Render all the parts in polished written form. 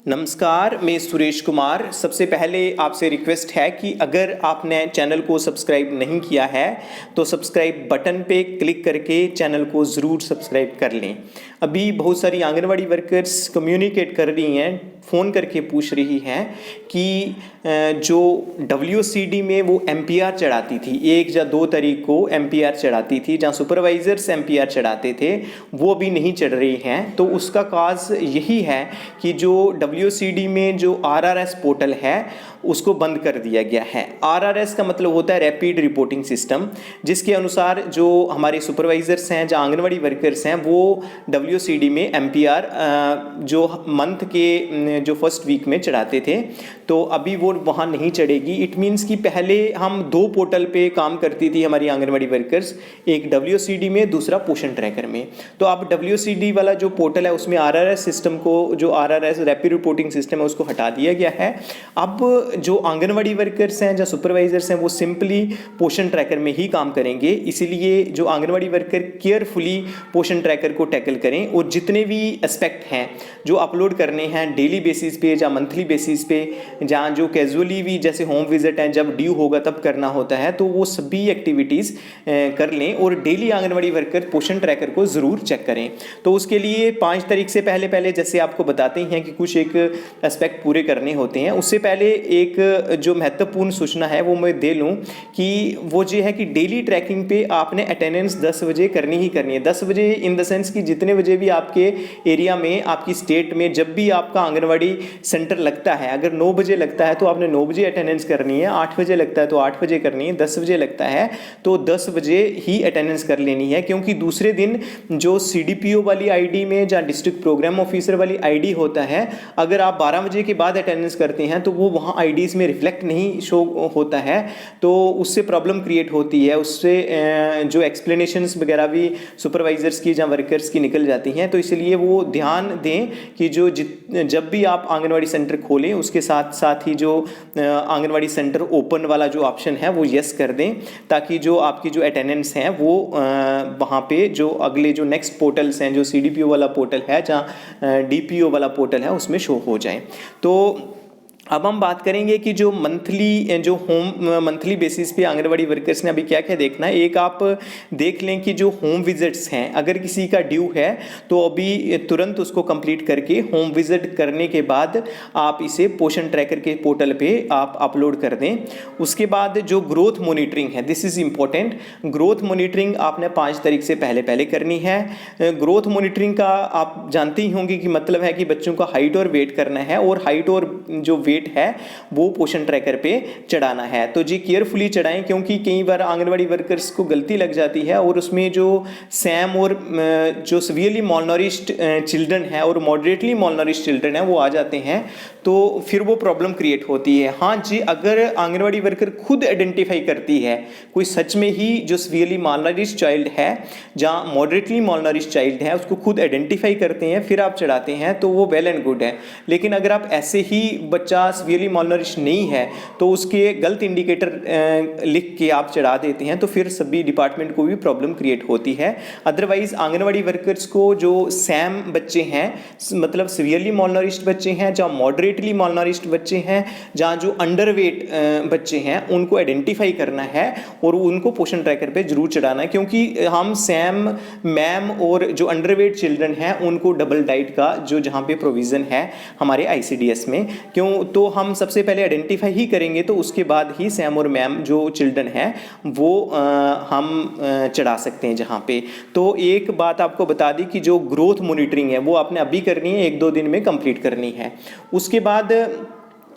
नमस्कार, मैं सुरेश कुमार। सबसे पहले आपसे रिक्वेस्ट है कि अगर आपने चैनल को सब्सक्राइब नहीं किया है तो सब्सक्राइब बटन पे क्लिक करके चैनल को ज़रूर सब्सक्राइब कर लें। अभी बहुत सारी आंगनवाड़ी वर्कर्स कम्युनिकेट कर रही हैं, फ़ोन करके पूछ रही हैं कि जो WCD में वो MPR चढ़ाती थी, 1 या 2 तारीख को MPR चढ़ाती थी, जहाँ सुपरवाइज़र्स MPR चढ़ाते थे, वो अभी नहीं चढ़ रही हैं। तो उसका काज यही है कि जो WCD में जो RRS पोर्टल है उसको बंद कर दिया गया है। RRS का मतलब होता है रैपिड रिपोर्टिंग सिस्टम, जिसके अनुसार जो हमारे सुपरवाइज़र्स हैं, जो आंगनवाड़ी वर्कर्स हैं, वो WCD में MPR जो मंथ के जो फर्स्ट वीक में चढ़ाते थे, तो अभी वो वहाँ नहीं चढ़ेगी। इट मीन्स कि पहले हम 2 पोर्टल पे काम करती थी हमारी आंगनवाड़ी वर्कर्स, एक WCD में, दूसरा पोषण ट्रैकर में। तो अब WCD वाला जो पोर्टल है उसमें RRS सिस्टम को, जो RRS रैपिड रिपोर्टिंग सिस्टम है, उसको हटा दिया गया है। अब जो आंगनवाड़ी वर्कर्स हैं, जो सुपरवाइजर्स हैं, वो सिंपली पोषण ट्रैकर में ही काम करेंगे। इसीलिए जो आंगनवाड़ी वर्कर केयरफुली पोषण ट्रैकर को टैकल करें और जितने भी एस्पेक्ट हैं जो अपलोड करने हैं डेली बेसिस पे या मंथली बेसिस पे, जहाँ जो कैजुअली भी जैसे होम विजिट है, जब ड्यू होगा तब करना होता है, तो वो सभी एक्टिविटीज़ कर लें और डेली आंगनवाड़ी वर्कर पोषण ट्रैकर को ज़रूर चेक करें। तो उसके लिए 5 तारीख से पहले जैसे आपको बताते ही हैं कि कुछ एक एस्पेक्ट पूरे करने होते हैं। उससे पहले एक जो महत्वपूर्ण सूचना है वो मैं दे लूँ कि वो ये है कि डेली ट्रैकिंग पे आपने अटेंडेंस 10 बजे करनी ही करनी है। 10 बजे इन द सेंस कि जितने बजे भी आपके एरिया में, आपकी स्टेट में जब भी आपका आंगनवाड़ी सेंटर लगता है, अगर 9 बजे लगता है तो आपने 9 बजे अटेंडेंस करनी है, 8 बजे लगता है तो 8 बजे करनी है, 10 बजे लगता है तो 10 बजे ही अटेंडेंस कर लेनी है। क्योंकि दूसरे दिन जो CDPO वाली ID में, जहाँ डिस्ट्रिक्ट प्रोग्राम ऑफिसर वाली ID होता है, अगर आप 12 बजे के बाद अटेंडेंस करते हैं तो वो वहाँ IDs में रिफ्लेक्ट नहीं शो होता है, तो उससे प्रॉब्लम क्रिएट होती है। उससे जो एक्सप्लेनेशंस वगैरह भी सुपरवाइजर्स की या वर्कर्स की निकल जाती हैं। तो इसलिए वो ध्यान दें कि जब भी आप आंगनवाड़ी सेंटर खोलें उसके साथ साथ ही जो आंगनवाड़ी सेंटर ओपन वाला जो ऑप्शन है वो यस कर दें, ताकि जो आपकी जो अटेंडेंस हैं वो वहाँ पे जो अगले जो नेक्स्ट पोर्टल्स हैं, जो CDPO वाला पोर्टल है, जहाँ DPO वाला पोर्टल है, उसमें शो हो जाए। तो अब हम बात करेंगे कि जो मंथली बेसिस पे आंगनवाड़ी वर्कर्स ने अभी क्या क्या देखना है। एक आप देख लें कि जो होम विजिट्स हैं, अगर किसी का ड्यू है तो अभी तुरंत उसको कंप्लीट करके होम विजिट करने के बाद आप इसे पोषण ट्रैकर के पोर्टल पे आप अपलोड कर दें। उसके बाद जो ग्रोथ मॉनिटरिंग है, this is important. Growth monitoring आपने 5 तारीख से पहले करनी है। ग्रोथ मॉनिटरिंग का आप जानते ही होंगे कि मतलब है कि बच्चों का हाइट और वेट करना है, और हाइट और जो वेट है वो पोषण ट्रैकर पे चढ़ाना है। तो जी केयरफुली चढ़ाएं, क्योंकि कई बार आंगनवाड़ी वर्कर्स को गलती लग जाती है और उसमें जो सैम और जो सीवियरली मॉलनरिश्ड चिल्ड्रन है और मॉडरेटली मॉलनरिश्ड चिल्ड्रन है वो आ जाते हैं, तो फिर वो प्रॉब्लम क्रिएट होती है। हाँ जी, अगर आंगनवाड़ी वर्कर खुद आइडेंटिफाई करती है कोई सच में ही जो सीवियरली मॉलनरिश्ड चाइल्ड है, जहाँ मॉडरेटली मॉलनरिश्ड चाइल्ड है, उसको खुद आइडेंटिफाई करते हैं फिर आप चढ़ाते हैं, तो वो वेल एंड गुड है। लेकिन अगर आप ऐसे ही बच्चा सीवियरली मॉलनरिश्ड नहीं है तो उसके गलत इंडिकेटर लिख के आप चढ़ा देते हैं, तो फिर सभी डिपार्टमेंट को भी प्रॉब्लम क्रिएट होती है। अदरवाइज आंगनवाड़ी वर्कर्स को जो सैम बच्चे हैं, मतलब सीवियरली मॉलनरिश्ड बच्चे हैं, जहाँ मॉडरेटली मॉलनरिश्ड बच्चे हैं, जहाँ जो अंडरवेट बच्चे हैं, उनको आइडेंटिफाई करना है और उनको पोषण ट्रैकर पे जरूर चढ़ाना है। क्योंकि हम सैम, मैम और जो अंडरवेट चिल्ड्रन हैं उनको डबल डाइट का जो जहाँ पे प्रोविज़न है हमारे ICDS में, क्यों तो हम सबसे पहले आइडेंटिफाई ही करेंगे, तो उसके बाद ही सैम और मैम जो चिल्ड्रन हैं वो हम चढ़ा सकते हैं जहाँ पे। तो एक बात आपको बता दी कि जो ग्रोथ मॉनिटरिंग है वो आपने अभी करनी है, 1-2 दिन में कंप्लीट करनी है। उसके बाद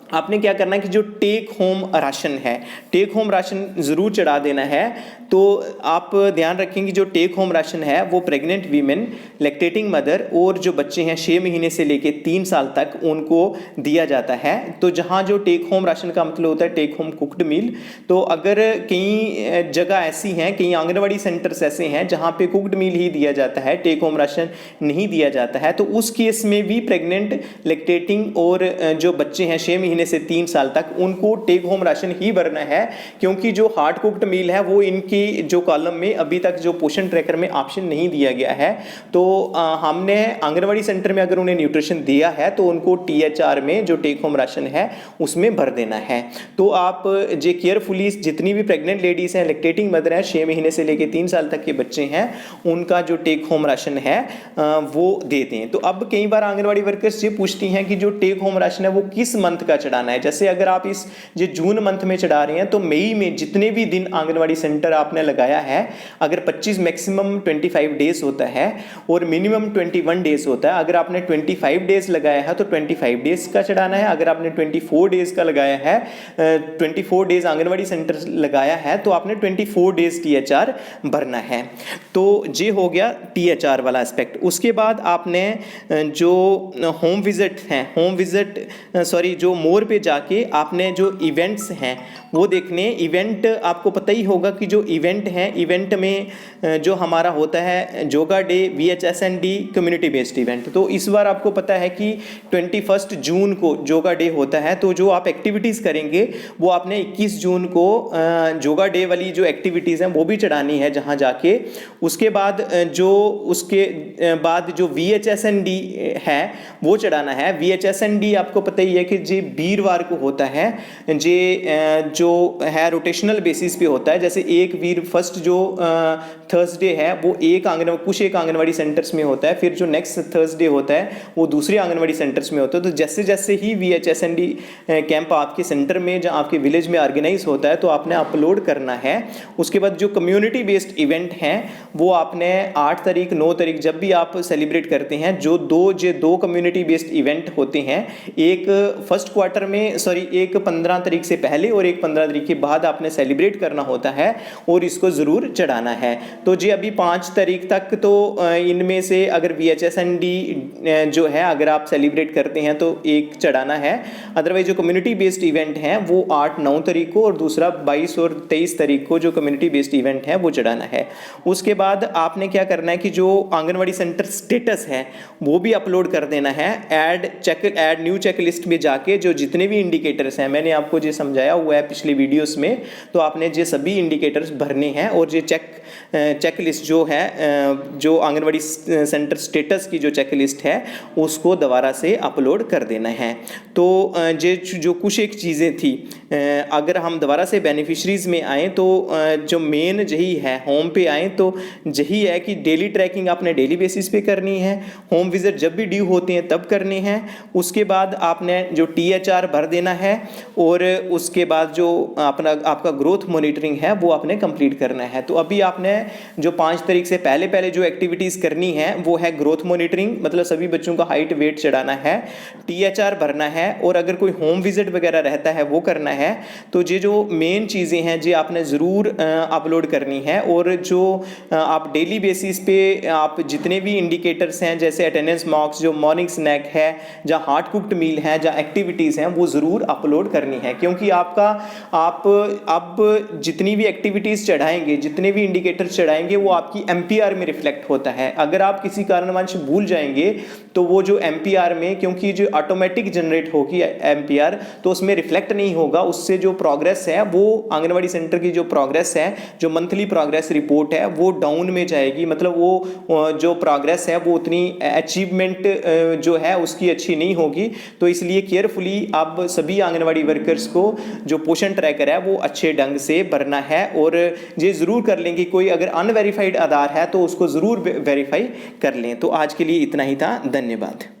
आपने क्या करना है कि जो टेक होम राशन है, टेक होम राशन ज़रूर चढ़ा देना है। तो आप ध्यान रखें कि जो टेक होम राशन है वो प्रेग्नेंट वीमेन, लैक्टेटिंग मदर और जो बच्चे हैं 6 महीने से लेके 3 साल तक उनको दिया जाता है। तो जहाँ जो टेक होम राशन का मतलब होता है टेक होम कुक्ड मील, तो अगर कई जगह ऐसी हैं, कई आंगनवाड़ी सेंटर्स ऐसे हैं जहाँ पे कुक्ड मील ही दिया जाता है, टेक होम राशन नहीं दिया जाता है, तो उस केस में भी प्रेग्नेंट, लैक्टेटिंग और जो बच्चे हैं 6 महीने महीने से 3 साल तक उनको टेक होम राशन ही भरना है, क्योंकि जो हार्ड कुक्ड मील है वो इनकी जो कॉलम में अभी तक जो पोषण ट्रैकर में ऑप्शन नहीं दिया गया है। तो हमने आंगनवाड़ी सेंटर में अगर उन्हें न्यूट्रिशन दिया है तो उनको THR में जो टेक होम राशन है उसमें भर देना है। तो आप जे केयरफुली जितनी भी प्रेग्नेंट लेडीज हैं, लैक्टेटिंग मदर हैं, 6 महीने से लेकर 3 साल तक के बच्चे हैं, उनका जो टेक होम राशन है वो देते हैं। तो अब कई बार आंगनवाड़ी वर्कर्स ये पूछती हैं कि जो टेक होम राशन है वो किस मंथ का चढ़ाना है। जैसे अगर आप इस जो जून मंथ में चढ़ा रहे हैं तो मई में जितने भी दिन आंगनवाड़ी सेंटर आपने लगाया है, अगर 25 मैक्सिमम 25 डेज होता है और मिनिमम 21 डेज होता है। अगर आपने 25 डेज लगाया है तो 25 डेज का चढ़ाना है। अगर आपने 24 डेज का लगाया है, 24 डेज आंगनवाड़ी सेंटर लगाया है, तो आपने 24 डेज THR भरना है। तो ये हो गया THR वाला एस्पेक्ट। उसके बाद आपने जो होम विजिट हैं, जो मोर पे जाके आपने जो इवेंट्स हैं वो देखने। इवेंट आपको पता ही होगा कि जो इवेंट हैं, इवेंट में जो हमारा होता है yoga day, VHSND community based event. तो इस बार आपको पता है कि 21 जून को योगा डे होता है। तो जो आप एक्टिविटीज़ करेंगे वो आपने 21 जून को योगा डे वाली जो एक्टिविटीज़ हैं वो भी चढ़ानी है जहाँ जाके। उसके बाद जो VHSND है वो चढ़ाना है। VHSND आपको पता ही है कि जी वीरवार को होता है, जो है रोटेशनल बेसिस पे होता है। जैसे एक वीर फर्स्ट जो थर्सडे है वो कुछ एक आंगनवाड़ी सेंटर्स में होता है, फिर जो नेक्स्ट थर्सडे होता है वो दूसरे आंगनवाड़ी सेंटर्स में होता है। तो जैसे जैसे ही VHSND कैंप आपके सेंटर में, जहाँ आपके विलेज में ऑर्गेनाइज होता है, तो आपने अपलोड करना है। उसके बाद जो कम्युनिटी बेस्ड इवेंट हैं वो आपने 8 तारीख 9 तारीख जब भी आप सेलिब्रेट करते हैं, जो दो कम्युनिटी बेस्ड इवेंट होते हैं, एक 15 तारीख से पहले और एक 15 तारीख के बाद आपने सेलिब्रेट करना होता है और इसको ज़रूर चढ़ाना है। तो जी अभी 5 तारीख तक तो इनमें से अगर VHSND जो है अगर आप सेलिब्रेट करते हैं तो एक चढ़ाना है। अदरवाइज जो कम्युनिटी बेस्ड इवेंट हैं वो 8-9 तारीख को और दूसरा 22 और 23 तारीख को जो कम्युनिटी बेस्ड इवेंट है वो चढ़ाना है। उसके बाद आपने क्या करना है कि जो आंगनवाड़ी सेंटर स्टेटस है वो भी अपलोड कर देना है। ऐड न्यू चेक लिस्ट में जाके जो जितने भी इंडिकेटर्स हैं, मैंने आपको जो समझाया हुआ है पिछले वीडियोस में, तो आपने ये सभी इंडिकेटर्स भरने हैं और ये चेक लिस्ट जो है, जो आंगनवाड़ी सेंटर स्टेटस की जो चेक लिस्ट है उसको दोबारा से अपलोड कर देना है। तो ये जो कुछ एक चीज़ें थी, अगर हम दोबारा से बेनिफिशरीज में आएँ तो जो मेन यही है, होम पे आएँ तो यही है कि डेली ट्रैकिंग आपने डेली बेसिस पे करनी है। होम विजिट जब भी ड्यू होते हैं तब करने हैं। उसके बाद आपने जो THR भर देना है और उसके बाद जो आपका ग्रोथ मॉनिटरिंग है वो आपने कंप्लीट करना है। तो अभी आपने जो 5 तारीख से पहले जो एक्टिविटीज़ करनी है वो है ग्रोथ मॉनिटरिंग, मतलब सभी बच्चों का हाइट वेट चढ़ाना है, THR भरना है और अगर कोई होम विजिट वगैरह रहता है वो करना है। तो ये जो मेन चीज़ें हैं जी आपने ज़रूर अपलोड करनी है। और जो आप डेली बेसिस पे आप जितने भी इंडिकेटर्स हैं, जैसे अटेंडेंस मार्क्स, जो मॉर्निंग स्नैक है, जहाँ हार्ड कुक्ड मील है, जहाँ एक्टिविटीज़ हैं, वो ज़रूर अपलोड करनी है। क्योंकि आप अब जितनी भी एक्टिविटीज़ चढ़ाएंगे, जितने भी इंडिकेटर्स चढ़ाएंगे, वो आपकी MPR में रिफ्लेक्ट होता है। अगर आप किसी कारणवश भूल जाएंगे तो वो जो MPR में, क्योंकि जो ऑटोमेटिक जनरेट होगी MPR, तो उसमें रिफ्लेक्ट नहीं होगा। उससे जो प्रोग्रेस है, वो आंगनवाड़ी सेंटर की जो प्रोग्रेस है, जो मंथली प्रोग्रेस रिपोर्ट है, वो डाउन में जाएगी। मतलब वो जो प्रोग्रेस है वो उतनी अचीवमेंट जो है उसकी अच्छी नहीं होगी। तो इसलिए केयरफुली आप सभी आंगनवाड़ी वर्कर्स को जो पोषण ट्रैकर है वो अच्छे ढंग से भरना है और ये ज़रूर कर लें कि कोई अगर अनवेरीफाइड आधार है तो उसको ज़रूर वेरीफाई कर लें। तो आज के लिए इतना ही था। धन्यवाद।